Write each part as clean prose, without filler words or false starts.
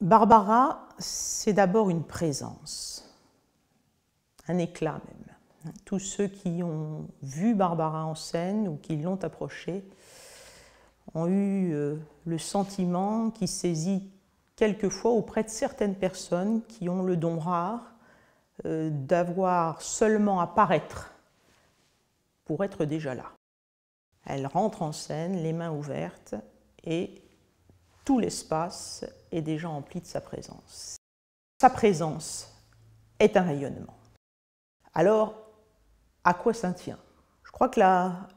Barbara, c'est d'abord une présence, un éclat même. Tous ceux qui ont vu Barbara en scène ou qui l'ont approchée ont eu le sentiment qui saisit quelquefois auprès de certaines personnes qui ont le don rare d'avoir seulement à paraître pour être déjà là. Elle rentre en scène, les mains ouvertes, et tout l'espace est déjà empli de sa présence. Sa présence est un rayonnement. Alors, à quoi ça tient? Je crois que la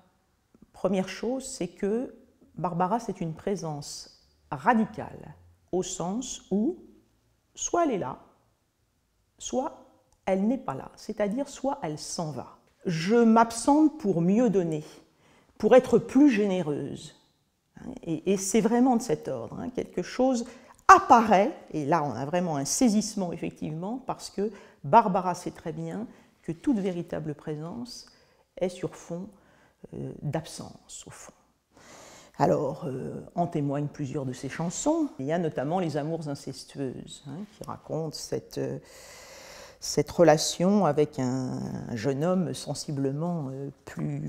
première chose, c'est que Barbara, c'est une présence radicale, au sens où soit elle est là, soit elle n'est pas là, c'est-à-dire soit elle s'en va. Je m'absente pour mieux donner, pour être plus généreuse. Et c'est vraiment de cet ordre. Quelque chose apparaît, et là on a vraiment un saisissement effectivement, parce que Barbara sait très bien que toute véritable présence est sur fond d'absence, au fond. Alors, en témoignent plusieurs de ses chansons. Il y a notamment Les Amours incestueuses, qui racontent cette relation avec un jeune homme sensiblement plus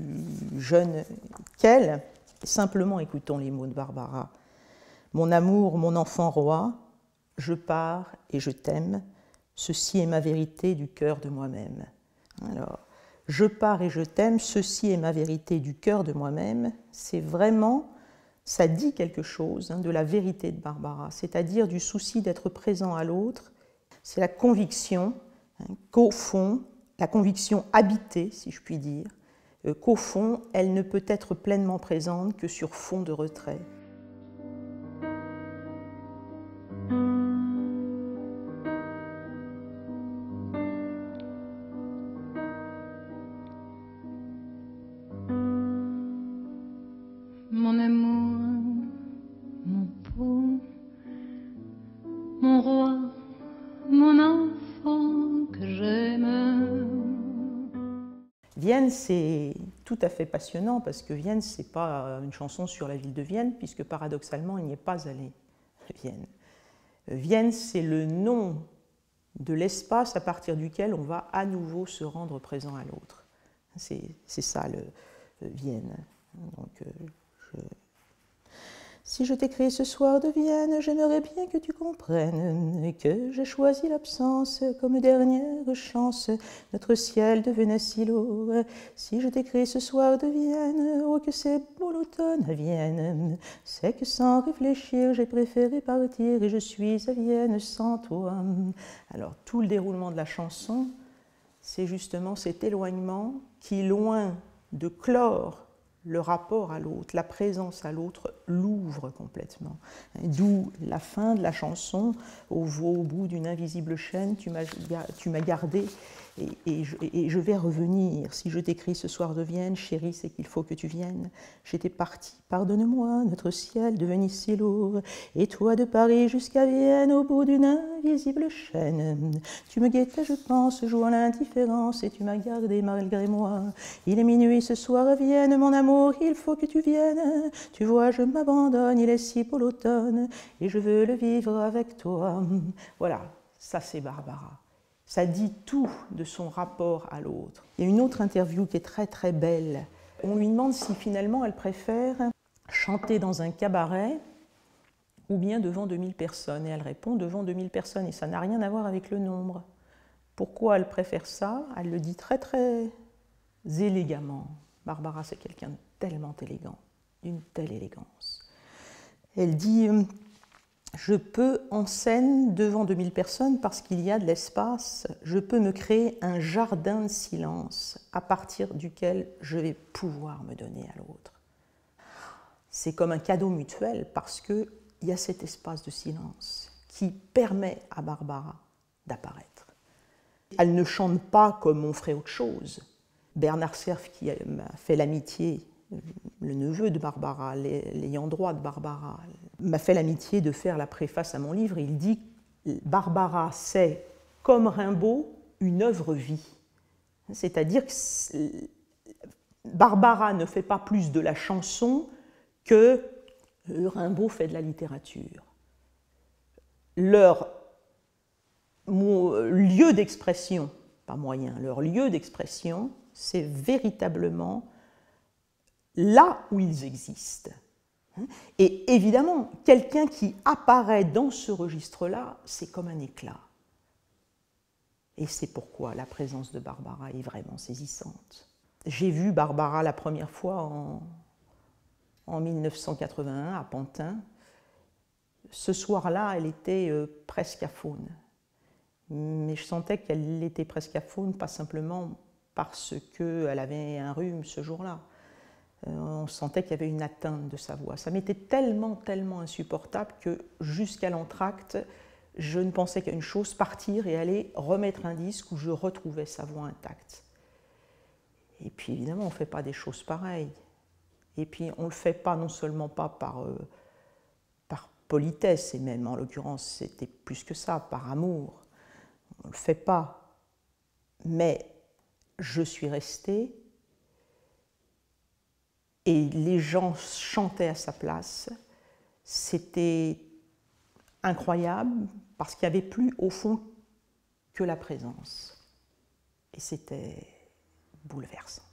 jeune qu'elle. Simplement écoutons les mots de Barbara. Mon amour, mon enfant roi, je pars et je t'aime, ceci est ma vérité du cœur de moi-même. Alors, je pars et je t'aime, ceci est ma vérité du cœur de moi-même, c'est vraiment, ça dit quelque chose de la vérité de Barbara, c'est-à-dire du souci d'être présent à l'autre. C'est la conviction qu'au fond, la conviction habitée, si je puis dire, qu'au fond, elle ne peut être pleinement présente que sur fond de retrait. Mon amour, mon beau, mon roi, mon enfant que j'aime. Vienne, c'est tout à fait passionnant parce que Vienne, ce n'est pas une chanson sur la ville de Vienne, puisque paradoxalement, il n'y est pas allé, Vienne. Vienne, c'est le nom de l'espace à partir duquel on va à nouveau se rendre présent à l'autre. C'est ça, Vienne. Donc, Si je t'écris ce soir de Vienne, j'aimerais bien que tu comprennes que j'ai choisi l'absence comme dernière chance. Notre ciel devenait si lourd. Si je t'écris ce soir de Vienne, oh que c'est beau l'automne à Vienne. C'est que sans réfléchir, j'ai préféré partir et je suis à Vienne sans toi. Alors tout le déroulement de la chanson, c'est justement cet éloignement qui, loin de clore le rapport à l'autre, la présence à l'autre, l'ouvre complètement. D'où la fin de la chanson, au bout d'une invisible chaîne, tu m'as gardé et je vais revenir. Si je t'écris ce soir de Vienne, chérie, c'est qu'il faut que tu viennes. J'étais partie, pardonne-moi, notre ciel devenait si lourd, et toi de Paris jusqu'à Vienne, au bout d'une invisible chaîne. Tu me guettais, je pense, jouant l'indifférence, et tu m'as gardé malgré moi. Il est minuit ce soir à Vienne, mon amour, il faut que tu viennes. Tu vois, je m'abandonne, il est si beau l'automne, et je veux le vivre avec toi. Voilà, ça c'est Barbara. Ça dit tout de son rapport à l'autre. Il y a une autre interview qui est très très belle. On lui demande si finalement elle préfère chanter dans un cabaret ou bien devant 2000 personnes. Et elle répond devant 2000 personnes. Et ça n'a rien à voir avec le nombre. Pourquoi elle préfère ça? Elle le dit très très élégamment. Barbara, c'est quelqu'un de tellement élégant, d'une telle élégance. Elle dit je peux en scène devant 2000 personnes parce qu'il y a de l'espace, je peux me créer un jardin de silence à partir duquel je vais pouvoir me donner à l'autre. C'est comme un cadeau mutuel parce qu'il y a cet espace de silence qui permet à Barbara d'apparaître. Elle ne chante pas comme on ferait autre chose. Bernard Cerf, qui m'a fait l'amitié, le neveu de Barbara, l'ayant droit de Barbara, m'a fait l'amitié de faire la préface à mon livre. Il dit « Barbara, c'est, comme Rimbaud, une œuvre-vie ». C'est-à-dire que Barbara ne fait pas plus de la chanson que Rimbaud fait de la littérature. leur lieu d'expression, pas moyen, leur lieu d'expression, c'est véritablement là où ils existent. Et évidemment, quelqu'un qui apparaît dans ce registre-là, c'est comme un éclat. Et c'est pourquoi la présence de Barbara est vraiment saisissante. J'ai vu Barbara la première fois en 1981 à Pantin. Ce soir-là, elle était presque aphone. Mais je sentais qu'elle était presque aphone, pas simplement parce qu'elle avait un rhume ce jour-là. On sentait qu'il y avait une atteinte de sa voix. Ça m'était tellement, tellement insupportable que jusqu'à l'entracte, je ne pensais qu'à une chose, partir et aller remettre un disque où je retrouvais sa voix intacte. Et puis évidemment, on ne fait pas des choses pareilles. Et puis on ne le fait pas non seulement pas par politesse, et même en l'occurrence c'était plus que ça, par amour. On ne le fait pas. Mais je suis restée et les gens chantaient à sa place. C'était incroyable parce qu'il n'y avait plus au fond que la présence. Et c'était bouleversant.